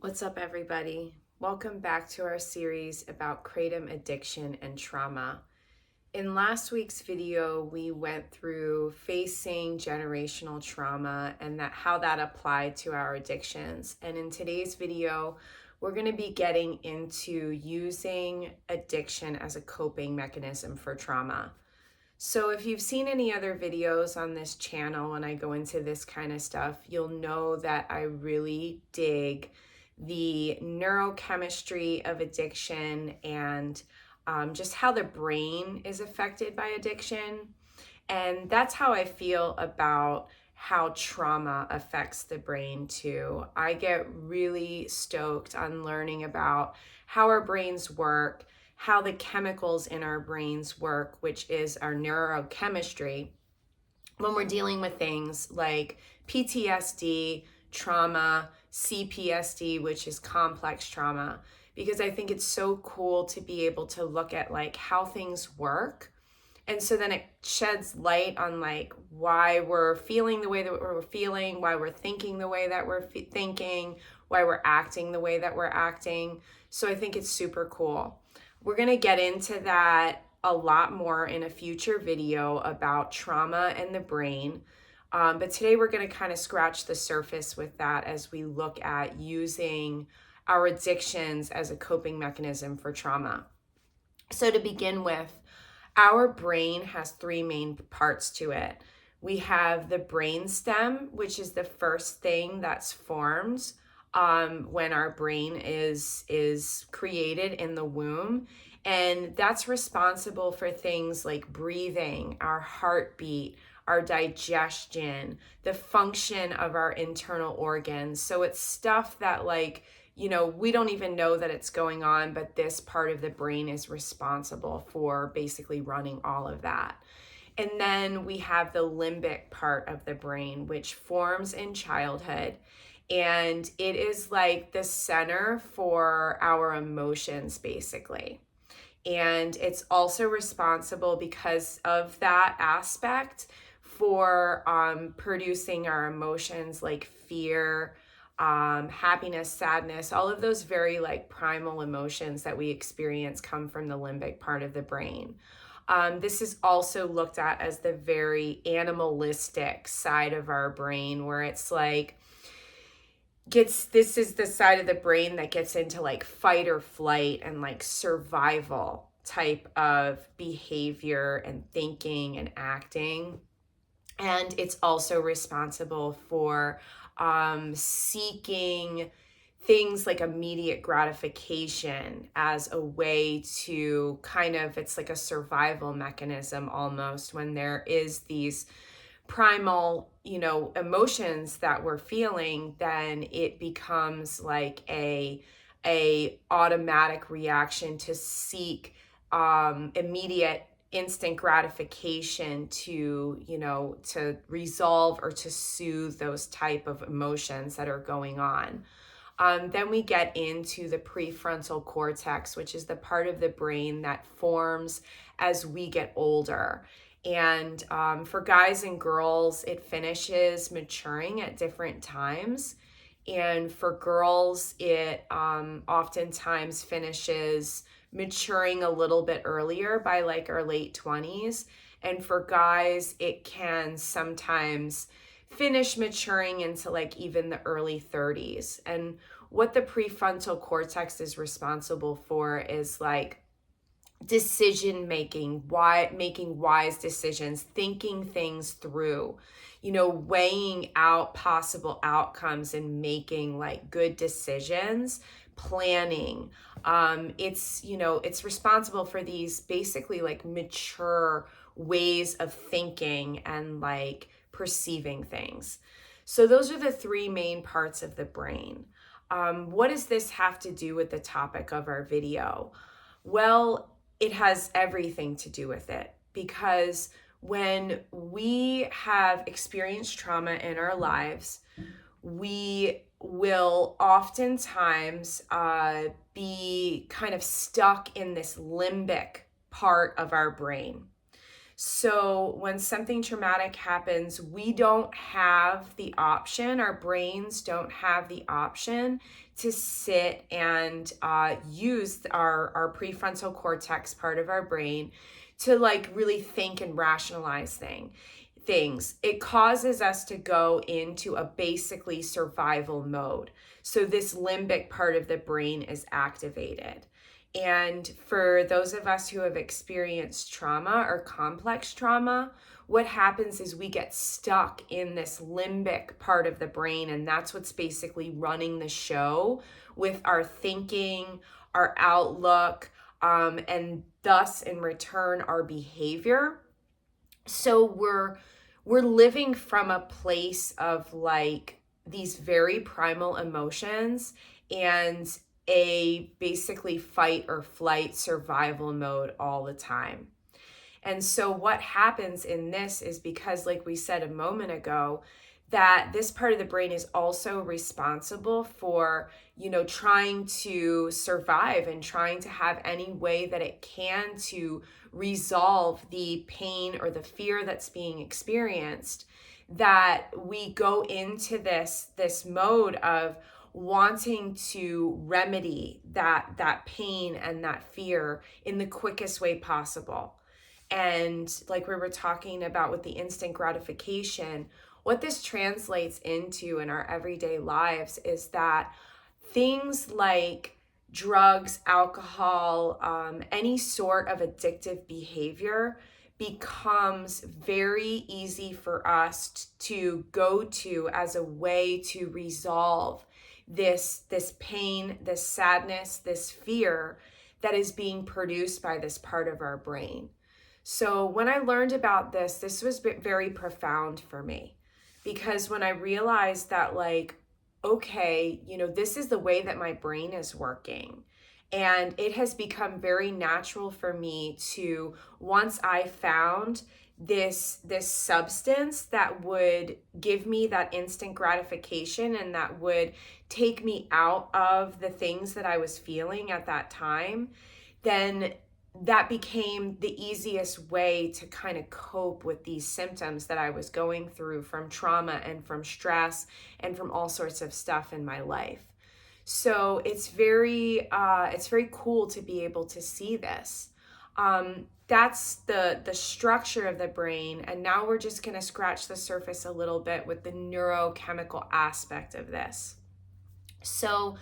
What's up, everybody? Welcome back to our series about kratom addiction and trauma. In last week's video, we went through facing generational trauma and how that applied to our addictions. And in today's video, we're going to be getting into using addiction as a coping mechanism for trauma. So if you've seen any other videos on this channel when I go into this kind of stuff, you'll know that I really dig the neurochemistry of addiction and just how the brain is affected by addiction. And that's how I feel about how trauma affects the brain too. I get really stoked on learning about how our brains work, how the chemicals in our brains work, which is our neurochemistry, when we're dealing with things like PTSD, trauma, CPSD, which is complex trauma, because I think it's so cool to be able to look at like how things work. And so then it sheds light on like why we're feeling the way that we're feeling, why we're thinking the way that we're thinking, why we're acting the way that we're acting. So I think it's super cool. We're going to get into that a lot more in a future video about trauma and the brain. But today we're going to kind of scratch the surface with that as we look at using our addictions as a coping mechanism for trauma. So to begin with, our brain has three main parts to it. We have the brain stem, which is the first thing that's formed when our brain is created in the womb. And that's responsible for things like breathing, our heartbeat, our digestion, the function of our internal organs. So it's stuff that we don't even know that it's going on, but this part of the brain is responsible for basically running all of that. And then we have the limbic part of the brain, which forms in childhood. And it is like the center for our emotions, basically. And it's also responsible because of that aspect for producing our emotions like fear, happiness, sadness, all of those very like primal emotions that we experience come from the limbic part of the brain. This is also looked at as the very animalistic side of our brain, where it's like, this is the side of the brain that gets into like fight or flight and like survival type of behavior and thinking and acting. And it's also responsible for seeking things like immediate gratification as a way to it's like a survival mechanism almost when there is these primal, emotions that we're feeling, then it becomes like a automatic reaction to seek immediate instant gratification to resolve or to soothe those type of emotions that are going on. Then we get into the prefrontal cortex, which is the part of the brain that forms as we get older. And for guys and girls, it finishes maturing at different times. And for girls, it oftentimes finishes maturing a little bit earlier by like our late 20s. And for guys, it can sometimes finish maturing into like even the early 30s. And what the prefrontal cortex is responsible for is like decision making, making wise decisions, thinking things through, weighing out possible outcomes and making like good decisions, planning. It's responsible for these basically like mature ways of thinking and like perceiving things. So those are the three main parts of the brain. What does this have to do with the topic of our video? Well, it has everything to do with it, because when we have experienced trauma in our lives, we will oftentimes be kind of stuck in this limbic part of our brain. So when something traumatic happens, we don't have the option, our brains don't have the option to sit and use our prefrontal cortex part of our brain to like really think and rationalize things. It causes us to go into a basically survival mode. So this limbic part of the brain is activated. And for those of us who have experienced trauma or complex trauma, what happens is we get stuck in this limbic part of the brain, and that's what's basically running the show with our thinking, our outlook, and thus in return our behavior. So we're living from a place of like these very primal emotions and a basically fight or flight survival mode all the time. And so what happens in this is, because like we said a moment ago, that this part of the brain is also responsible for, trying to survive and trying to have any way that it can to resolve the pain or the fear that's being experienced, that we go into this mode of wanting to remedy that pain and that fear in the quickest way possible. And like we were talking about with the instant gratification, what this translates into in our everyday lives is that things like drugs, alcohol, any sort of addictive behavior becomes very easy for us to go to as a way to resolve this pain, this sadness, this fear that is being produced by this part of our brain. So when I learned about this was very profound for me, because when I realized that, like, okay, this is the way that my brain is working. And it has become very natural for me to, once I found this substance that would give me that instant gratification and that would take me out of the things that I was feeling at that time, then that became the easiest way to kind of cope with these symptoms that I was going through from trauma and from stress and from all sorts of stuff in my life. So it's very cool to be able to see this. That's the structure of the brain. And now we're just going to scratch the surface a little bit with the neurochemical aspect of this. So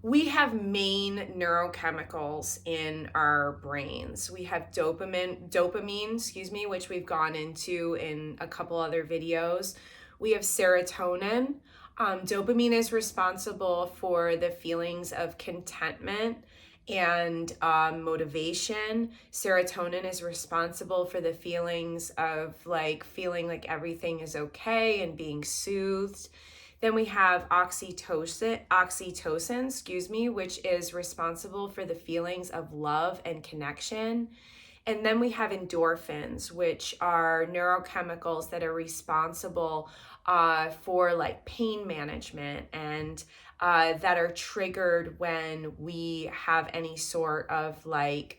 we have main neurochemicals in our brains. We have dopamine, which we've gone into in a couple other videos. We have serotonin. Dopamine is responsible for the feelings of contentment and motivation. Serotonin is responsible for the feelings of like feeling like everything is okay and being soothed. Then we have oxytocin, which is responsible for the feelings of love and connection. And then we have endorphins, which are neurochemicals that are responsible for like pain management and that are triggered when we have any sort of like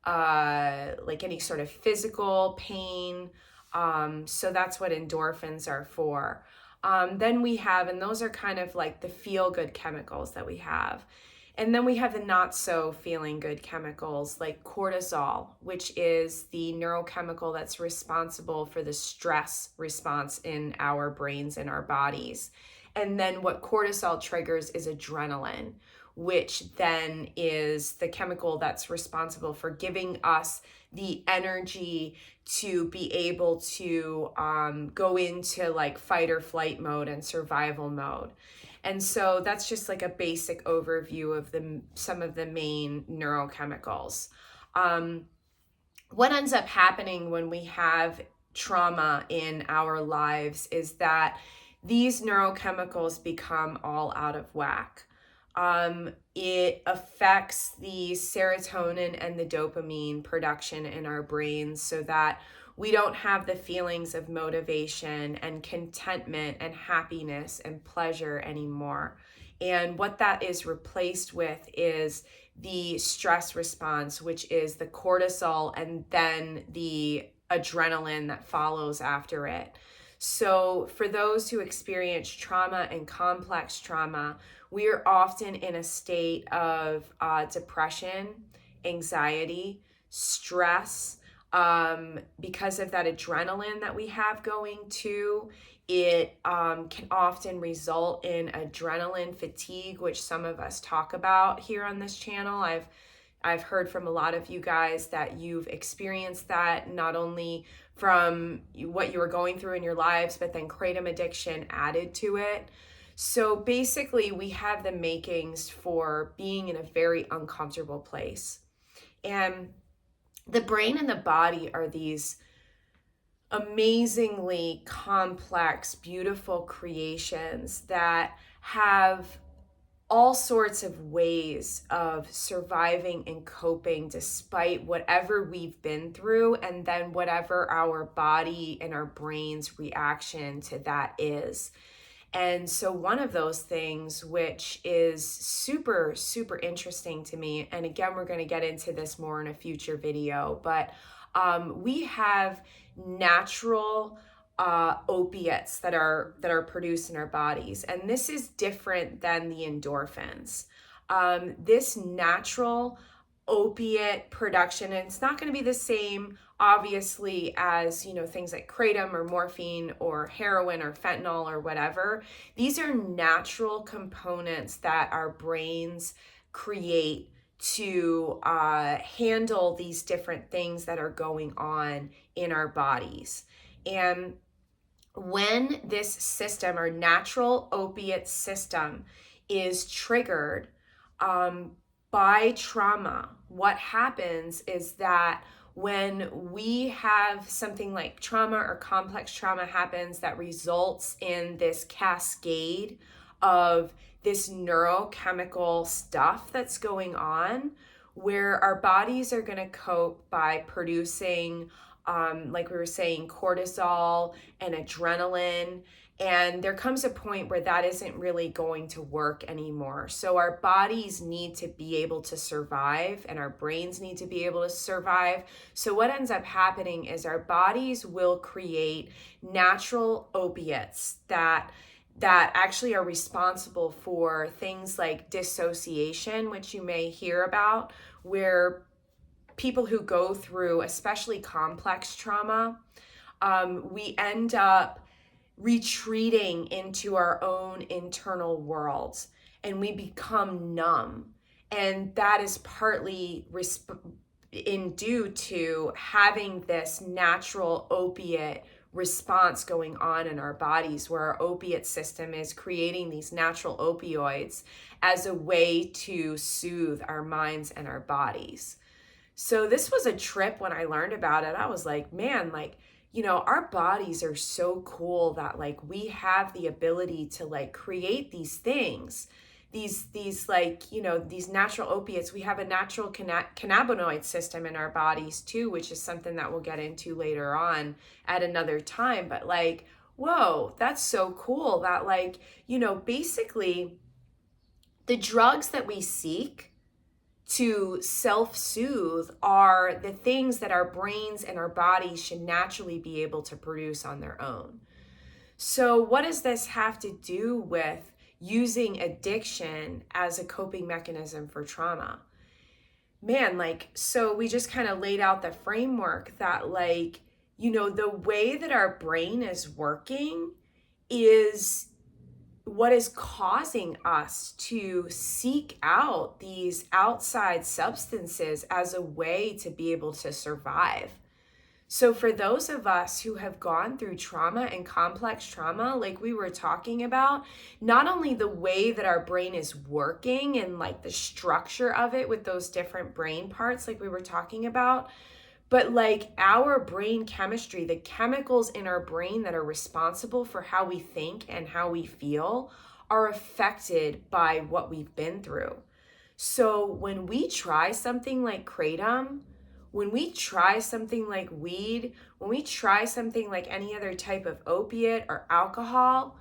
any sort of physical pain. So that's what endorphins are for. Then we have, and those are kind of like the feel-good chemicals that we have. And then we have the not so feeling good chemicals like cortisol, which is the neurochemical that's responsible for the stress response in our brains and our bodies. And then what cortisol triggers is adrenaline, which then is the chemical that's responsible for giving us the energy to be able to go into like fight or flight mode and survival mode. And so that's just like a basic overview of some of the main neurochemicals. What ends up happening when we have trauma in our lives is that these neurochemicals become all out of whack. It affects the serotonin and the dopamine production in our brains so that we don't have the feelings of motivation and contentment and happiness and pleasure anymore. And what that is replaced with is the stress response, which is the cortisol and then the adrenaline that follows after it. So for those who experience trauma and complex trauma, we are often in a state of depression, anxiety, stress, because of that adrenaline that we have going too. It can often result in adrenaline fatigue, which some of us talk about here on this channel. I've heard from a lot of you guys that you've experienced that, not only from what you were going through in your lives, but then kratom addiction added to it. So basically, we have the makings for being in a very uncomfortable place. And the brain and the body are these amazingly complex, beautiful creations that have all sorts of ways of surviving and coping despite whatever we've been through, and then whatever our body and our brain's reaction to that is. And so one of those things, which is super, super interesting to me, and again, we're going to get into this more in a future video, but we have natural opiates that are produced in our bodies, and this is different than the endorphins. This natural opiate production, and it's not going to be the same, obviously, as things like kratom or morphine or heroin or fentanyl or whatever. These are natural components that our brains create to handle these different things that are going on in our bodies. And when this system, our natural opiate system, is triggered by trauma, what happens is that when we have something like trauma or complex trauma happens that results in this cascade of this neurochemical stuff that's going on, where our bodies are going to cope by producing like we were saying, cortisol and adrenaline. And there comes a point where that isn't really going to work anymore. So our bodies need to be able to survive, and our brains need to be able to survive. So what ends up happening is our bodies will create natural opiates that actually are responsible for things like dissociation, which you may hear about, where people who go through especially complex trauma, we end up retreating into our own internal worlds, and we become numb. And that is partly due to having this natural opiate response going on in our bodies, where our opiate system is creating these natural opioids as a way to soothe our minds and our bodies. So this was a trip when I learned about it. I was like, man, our bodies are so cool that we have the ability to create these things, these natural opiates. We have a natural cannabinoid system in our bodies too, which is something that we'll get into later on at another time. But whoa, that's so cool that basically the drugs that we seek to self-soothe are the things that our brains and our bodies should naturally be able to produce on their own. So what does this have to do with using addiction as a coping mechanism for trauma? Man, so we just kind of laid out the framework that the way that our brain is working is what is causing us to seek out these outside substances as a way to be able to survive. So for those of us who have gone through trauma and complex trauma, like we were talking about, not only the way that our brain is working and the structure of it with those different brain parts like we were talking about, but our brain chemistry, the chemicals in our brain that are responsible for how we think and how we feel, are affected by what we've been through. So when we try something like kratom, when we try something like weed, when we try something like any other type of opiate or alcohol,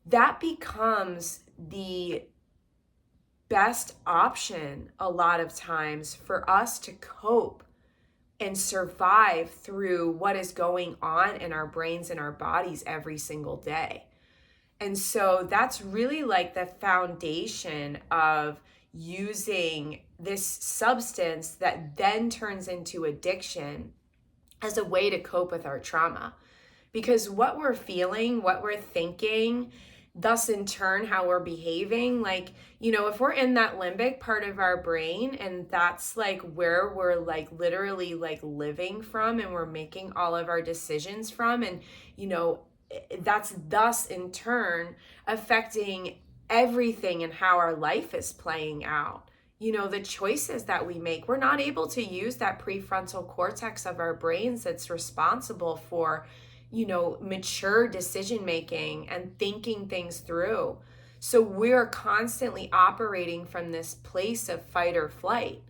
that becomes the best option a lot of times for us to cope and survive through what is going on in our brains and our bodies every single day. And so that's really like the foundation of using this substance that then turns into addiction as a way to cope with our trauma. Because what we're feeling, what we're thinking, thus in turn how we're behaving, like, if we're in that limbic part of our brain and that's like where we're like literally like living from and we're making all of our decisions from, and that's thus in turn affecting everything and how our life is playing out. The choices that we make, we're not able to use that prefrontal cortex of our brains that's responsible for mature decision making and thinking things through. So we're constantly operating from this place of fight or flight.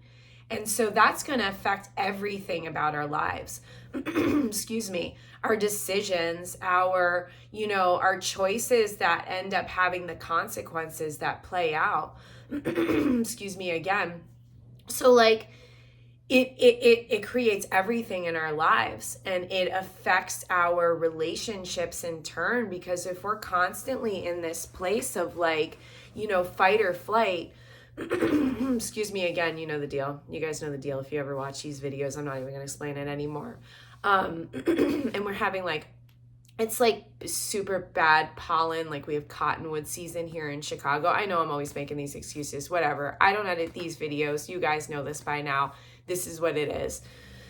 And so that's going to affect everything about our lives. Excuse me, our decisions, our choices that end up having the consequences that play out. Excuse me again. So like, it creates everything in our lives, and it affects our relationships in turn, because if we're constantly in this place of like, fight or flight, excuse me again, you know the deal. You guys know the deal if you ever watch these videos. I'm not even going to explain it anymore. And we're having like, it's like super bad pollen. Like we have cottonwood season here in Chicago. I know I'm always making these excuses, whatever. I don't edit these videos. You guys know this by now. This is what it is.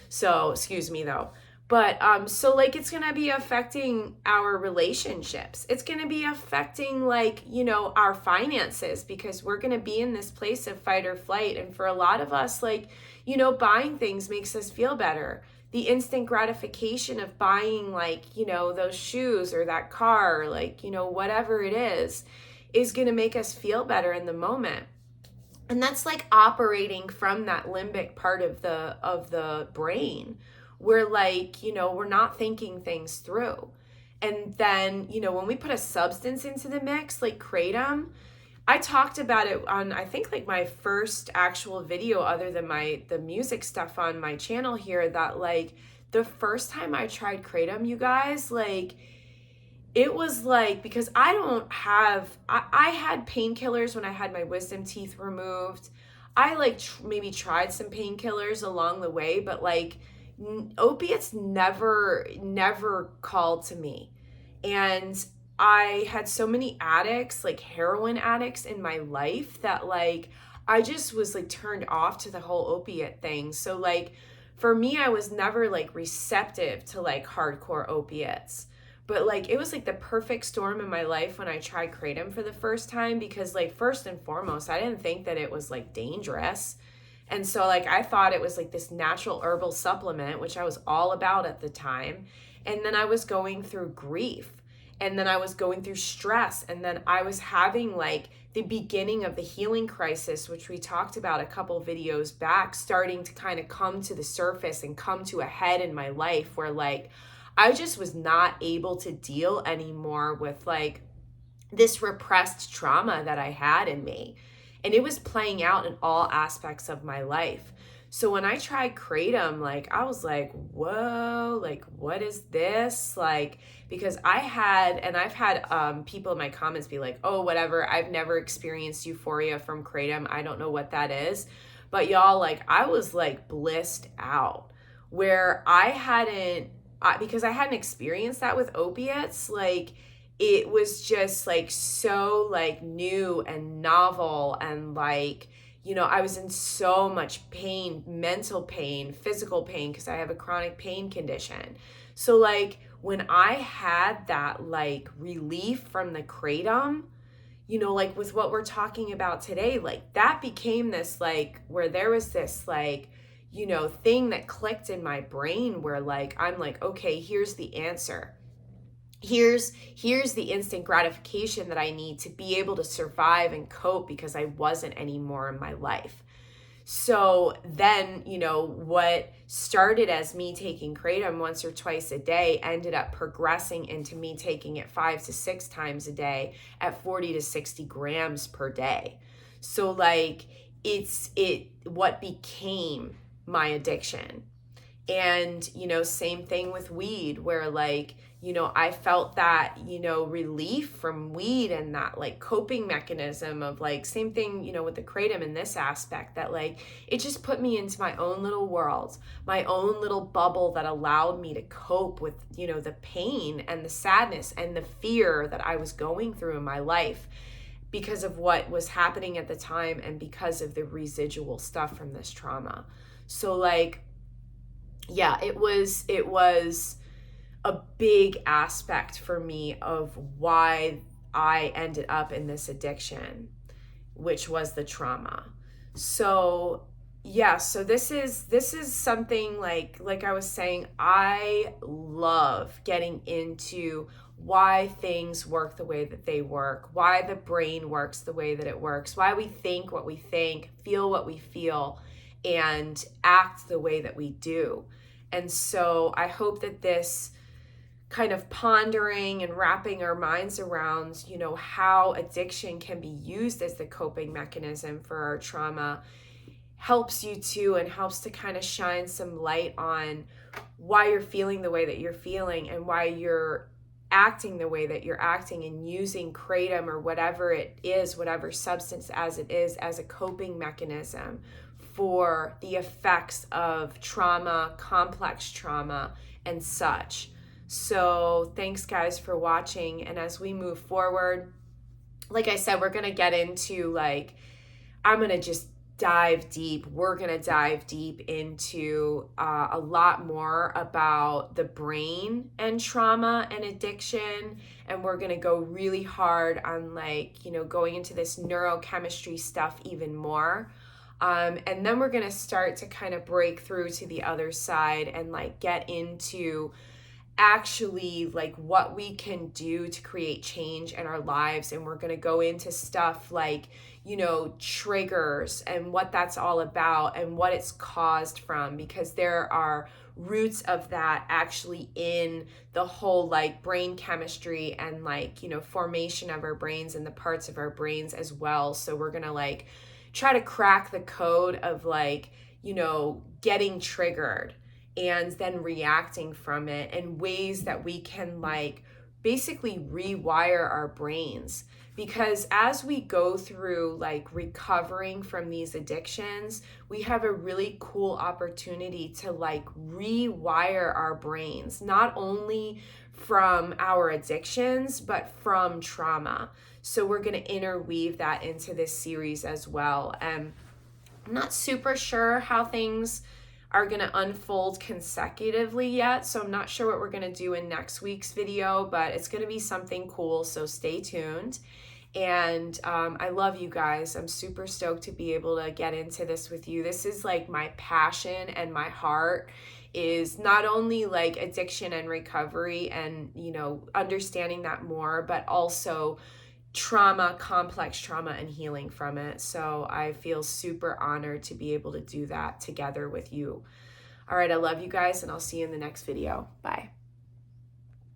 So excuse me though. But so like it's going to be affecting our relationships. It's going to be affecting like, our finances, because we're going to be in this place of fight or flight. And for a lot of us, like, buying things makes us feel better. The instant gratification of buying like, those shoes or that car, or like, whatever it is going to make us feel better in the moment. And that's like operating from that limbic part of the brain, where like, we're not thinking things through. And then, when we put a substance into the mix, like kratom, I talked about it on, I think like my first actual video other than the music stuff on my channel here, that like the first time I tried kratom, you guys, like it was like, because I had painkillers when I had my wisdom teeth removed. I like maybe tried some painkillers along the way, but like opiates never called to me. And I had so many addicts, like heroin addicts in my life, that like I just was like turned off to the whole opiate thing. So like for me, I was never like receptive to like hardcore opiates. But like it was like the perfect storm in my life when I tried kratom for the first time, because like first and foremost, I didn't think that it was like dangerous. And so like I thought it was like this natural herbal supplement, which I was all about at the time. And then I was going through grief, and then I was going through stress, and then I was having like the beginning of the healing crisis, which we talked about a couple videos back, starting to kind of come to the surface and come to a head in my life, where like I just was not able to deal anymore with like this repressed trauma that I had in me. And it was playing out in all aspects of my life. So when I tried kratom, like I was like, whoa, like what is this? Like, because I've had people in my comments be like, oh, whatever, I've never experienced euphoria from kratom. I don't know what that is. But y'all, like I was like blissed out, where because I hadn't experienced that with opiates. Like it was just like so like new and novel, and like, I was in so much pain, mental pain, physical pain, because I have a chronic pain condition. So like when I had that like relief from the kratom, like with what we're talking about today, like that became this like, where there was this like, thing that clicked in my brain, where like, I'm like, okay, here's the answer. Here's the instant gratification that I need to be able to survive and cope, because I wasn't anymore in my life. So then, what started as me taking kratom once or twice a day ended up progressing into me taking it 5 to 6 times a day at 40 to 60 grams per day. So like what became my addiction. And, same thing with weed, where like, I felt that, relief from weed, and that like coping mechanism of like, same thing, with the kratom in this aspect, that like, it just put me into my own little world, my own little bubble that allowed me to cope with, the pain and the sadness and the fear that I was going through in my life because of what was happening at the time and because of the residual stuff from this trauma. So like, yeah, it was a big aspect for me of why I ended up in this addiction, which was the trauma. So yeah, so this is something like I was saying, I love getting into why things work the way that they work, why the brain works the way that it works, why we think what we think, feel what we feel, and act the way that we do. And so I hope that this kind of pondering and wrapping our minds around, how addiction can be used as the coping mechanism for our trauma helps you too, and helps to kind of shine some light on why you're feeling the way that you're feeling and why you're acting the way that you're acting, and using kratom or whatever it is, whatever substance as it is, as a coping mechanism for the effects of trauma, complex trauma, and such. So thanks guys for watching. And as we move forward, like I said, we're going to get into like, I'm going to just dive deep. We're going to dive deep into a lot more about the brain and trauma and addiction. And we're going to go really hard on like, going into this neurochemistry stuff even more. And then we're going to start to kind of break through to the other side and like get into actually like what we can do to create change in our lives. And we're going to go into stuff like, triggers and what that's all about and what it's caused from, because there are roots of that actually in the whole like brain chemistry and like, formation of our brains and the parts of our brains as well. So we're going to like try to crack the code of like, getting triggered and then reacting from it, and ways that we can like basically rewire our brains. Because as we go through like recovering from these addictions, we have a really cool opportunity to like rewire our brains, not only from our addictions, but from trauma. So we're going to interweave that into this series as well. And I'm not super sure how things are going to unfold consecutively yet, so I'm not sure what we're going to do in next week's video, but it's going to be something cool, so stay tuned. And I love you guys. I'm super stoked to be able to get into this with you. This is like my passion, and my heart is not only like addiction and recovery and, understanding that more, but also trauma, complex trauma, and healing from it. So I feel super honored to be able to do that together with you. All right, I love you guys, and I'll see you in the next video. Bye.